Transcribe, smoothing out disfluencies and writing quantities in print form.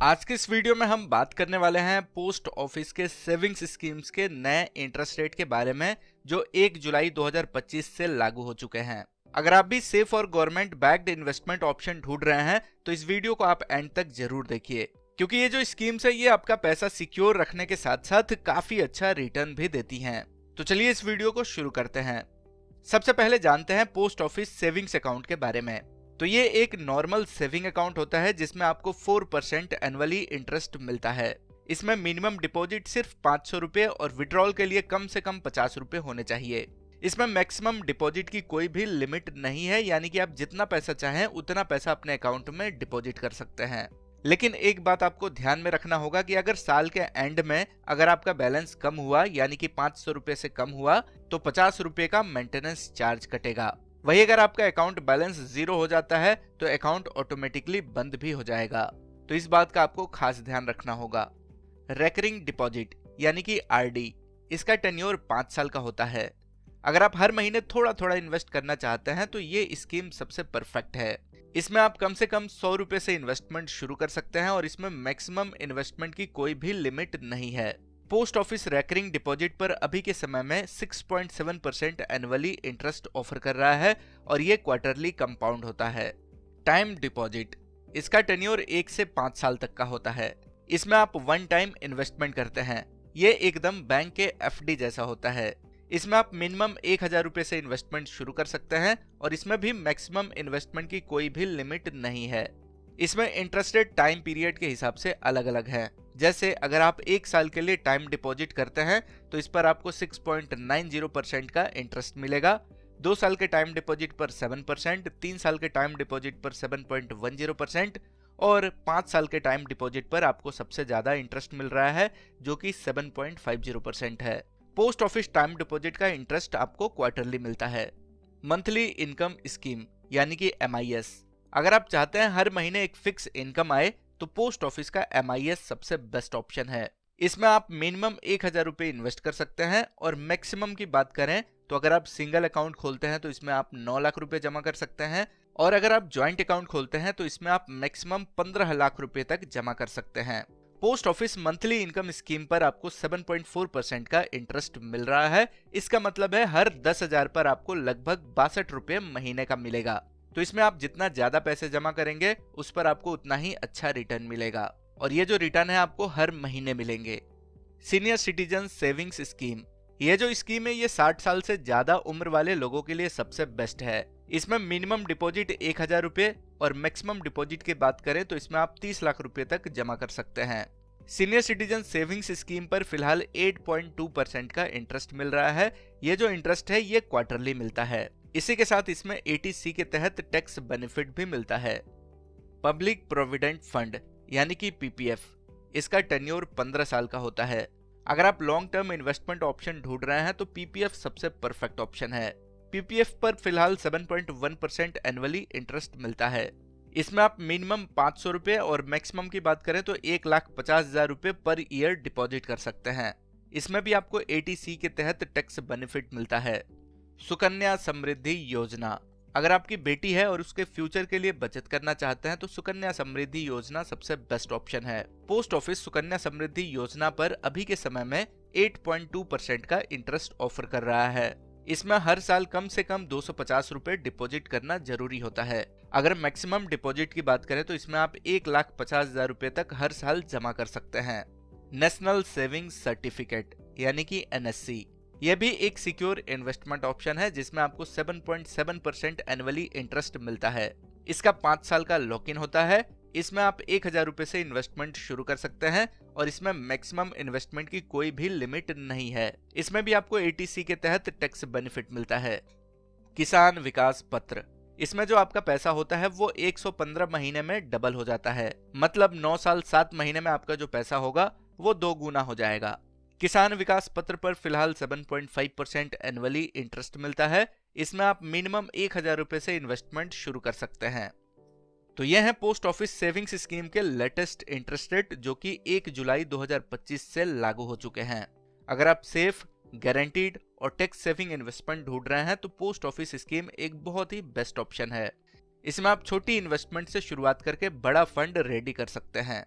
आज के इस वीडियो में हम बात करने वाले हैं पोस्ट ऑफिस के सेविंग्स स्कीम्स के नए इंटरेस्ट रेट के बारे में जो 1 जुलाई 2025 से लागू हो चुके हैं। अगर आप भी सेफ और गवर्नमेंट बैक्ड इन्वेस्टमेंट ऑप्शन ढूंढ रहे हैं तो इस वीडियो को आप एंड तक जरूर देखिए, क्योंकि ये जो स्कीम्स है ये आपका पैसा सिक्योर रखने के साथ साथ काफी अच्छा रिटर्न भी देती हैं। तो चलिए इस वीडियो को शुरू करते हैं। सबसे पहले जानते हैं पोस्ट ऑफिस सेविंग्स अकाउंट के बारे में। तो ये एक नॉर्मल सेविंग अकाउंट होता है जिसमें आपको 4% एनुअली इंटरेस्ट मिलता है। इसमें मिनिमम डिपॉजिट सिर्फ 500 रुपए और विड्रॉल के लिए कम से कम 50 रुपए होने चाहिए। इसमें मैक्सिमम डिपॉजिट की कोई भी लिमिट नहीं है, यानी कि आप जितना पैसा चाहें उतना पैसा अपने अकाउंट में डिपॉजिट कर सकते हैं। लेकिन एक बात आपको ध्यान में रखना होगा कि अगर साल के एंड में अगर आपका बैलेंस कम हुआ यानी कि 500 रुपए से कम हुआ तो 50 रुपए का मेंटेनेंस चार्ज कटेगा। वही अगर आपका अकाउंट बैलेंस 0 हो जाता है तो अकाउंट ऑटोमेटिकली बंद भी हो जाएगा। तो इस बात का आपको खास ध्यान रखना होगा। रेकरिंग डिपॉजिट यानी कि आरडी, इसका टेन्योर 5 साल का होता है। अगर आप हर महीने थोड़ा थोड़ा इन्वेस्ट करना चाहते हैं तो ये स्कीम सबसे परफेक्ट है। इसमें आप कम से कम 100 रुपए से इन्वेस्टमेंट शुरू कर सकते हैं और इसमें मैक्सिमम इन्वेस्टमेंट की कोई भी लिमिट नहीं है। पोस्ट ऑफिस रेकरिंग डिपॉजिट पर अभी के समय में 6.7% एनुअली इंटरेस्ट ऑफर कर रहा है और ये क्वार्टरली कंपाउंड होता है। टाइम डिपॉजिट, इसका टेन्योर 1 से 5 साल तक का होता है। इसमें आप वन टाइम इन्वेस्टमेंट करते हैं। ये एकदम बैंक के एफडी जैसा होता है। इसमें आप मिनिमम 1000 रुपए से इन्वेस्टमेंट शुरू कर सकते हैं और इसमें भी मैक्सिमम इन्वेस्टमेंट की कोई भी लिमिट नहीं है। इसमें इंटरेस्ट रेट टाइम पीरियड के हिसाब से अलग अलग है। जैसे अगर आप 1 साल के लिए टाइम डिपॉजिट करते हैं तो इस पर आपको 6.90% का इंटरेस्ट मिलेगा। 2 साल के टाइम डिपॉजिट पर 7%, 3 साल के टाइम डिपॉजिट पर 7.10% और 5 साल के टाइम डिपॉजिट पर आपको सबसे ज्यादा इंटरेस्ट मिल रहा है जो कि 7.50% है। पोस्ट ऑफिस टाइम डिपॉजिट का इंटरेस्ट आपको क्वार्टरली मिलता है। मंथली इनकम स्कीम यानी कि MIS, अगर आप चाहते हैं हर महीने एक फिक्स इनकम आए तो पोस्ट ऑफिस का MIS सबसे बेस्ट ऑप्शन है। इसमें आप मिनिमम 1000 रुपए इन्वेस्ट कर सकते हैं और मैक्सिमम की बात करें तो अगर आप सिंगल अकाउंट खोलते हैं तो इसमें आप 9 लाख रुपए जमा कर सकते हैं और अगर आप ज्वाइंट अकाउंट खोलते हैं तो इसमें आप मैक्सिमम 15 लाख रुपए तक जमा कर सकते हैं। Post office monthly income scheme पर आपको 7.4% का इंटरेस्ट मिल रहा है। इसका मतलब है हर 10,000 पर आपको लगभग 62 रुपए महीने का मिलेगा। तो इसमें आप जितना ज्यादा पैसे जमा करेंगे उस पर आपको उतना ही अच्छा रिटर्न मिलेगा और ये जो रिटर्न है आपको हर महीने मिलेंगे। सीनियर सिटीजन सेविंग्स स्कीम, ये जो स्कीम है ये 60 साल से ज्यादा उम्र वाले लोगों के लिए सबसे बेस्ट है। इसमें मिनिमम डिपॉजिट 1000 रुपए और मैक्सिमम डिपॉजिट की बात करें तो इसमें आप 30 लाख रुपए तक जमा कर सकते हैं। सीनियर सिटीजन सेविंग्स स्कीम पर फिलहाल 8.2% का इंटरेस्ट मिल रहा है। ये जो इंटरेस्ट है ये क्वार्टरली मिलता है। इसी के साथ इसमें ATC के तहत टैक्स बेनिफिट भी मिलता है। पब्लिक प्रोविडेंट फंड यानी कि PPF, इसका टेन्योर 15 साल का होता है। अगर आप लॉन्ग टर्म इन्वेस्टमेंट ऑप्शन ढूंढ रहे हैं तो PPF सबसे परफेक्ट ऑप्शन है। PPF पर फिलहाल 7.1% एनुअली इंटरेस्ट मिलता है। इसमें आप मिनिमम 500 रुपए और मैक्सिमम की बात करें तो 1,50,000 रुपए पर ईयर डिपॉजिट कर सकते हैं। इसमें भी आपको ATC के तहत टैक्स बेनिफिट मिलता है। सुकन्या समृद्धि योजना, अगर आपकी बेटी है और उसके फ्यूचर के लिए बचत करना चाहते हैं तो सुकन्या समृद्धि योजना सबसे बेस्ट ऑप्शन है। पोस्ट ऑफिस सुकन्या समृद्धि योजना पर अभी के समय में 8.2% का इंटरेस्ट ऑफर कर रहा है। इसमें हर साल कम से कम 250 रुपए डिपॉजिट करना जरूरी होता है। अगर मैक्सिमम डिपॉजिट की बात करें तो इसमें आप 1,50,000 रुपए तक हर साल जमा कर सकते हैं। नेशनल सेविंग सर्टिफिकेट यानी कि NSC, यह भी एक सिक्योर इन्वेस्टमेंट ऑप्शन है जिसमें आपको 7.7% एनुअली इंटरेस्ट मिलता है। इसका 5 साल का लॉक इन होता है। इसमें आप 1000 रुपए से इन्वेस्टमेंट शुरू कर सकते हैं और इसमें मैक्सिमम इन्वेस्टमेंट की कोई भी लिमिट नहीं है। इसमें भी आपको ATC के तहत टैक्स बेनिफिट मिलता है। किसान विकास पत्र, इसमें जो आपका पैसा होता है वो 115 महीने में डबल हो जाता है। मतलब 9 साल 7 महीने में आपका जो पैसा होगा वो 2 गुना हो जाएगा। किसान विकास पत्र पर फिलहाल 7.5% एनुअली इंटरेस्ट मिलता है। इसमें आप मिनिमम 1000 रुपए से इन्वेस्टमेंट शुरू कर सकते हैं। तो यह है पोस्ट ऑफिस सेविंग्स स्कीम के लेटेस्ट इंटरेस्ट रेट जो कि 1 जुलाई 2025 से लागू हो चुके हैं। अगर आप सेफ, गारंटीड और टैक्स सेविंग इन्वेस्टमेंट ढूंढ रहे हैं तो पोस्ट ऑफिस स्कीम एक बहुत ही बेस्ट ऑप्शन है। इसमें आप छोटी इन्वेस्टमेंट से शुरुआत करके बड़ा फंड रेडी कर सकते हैं।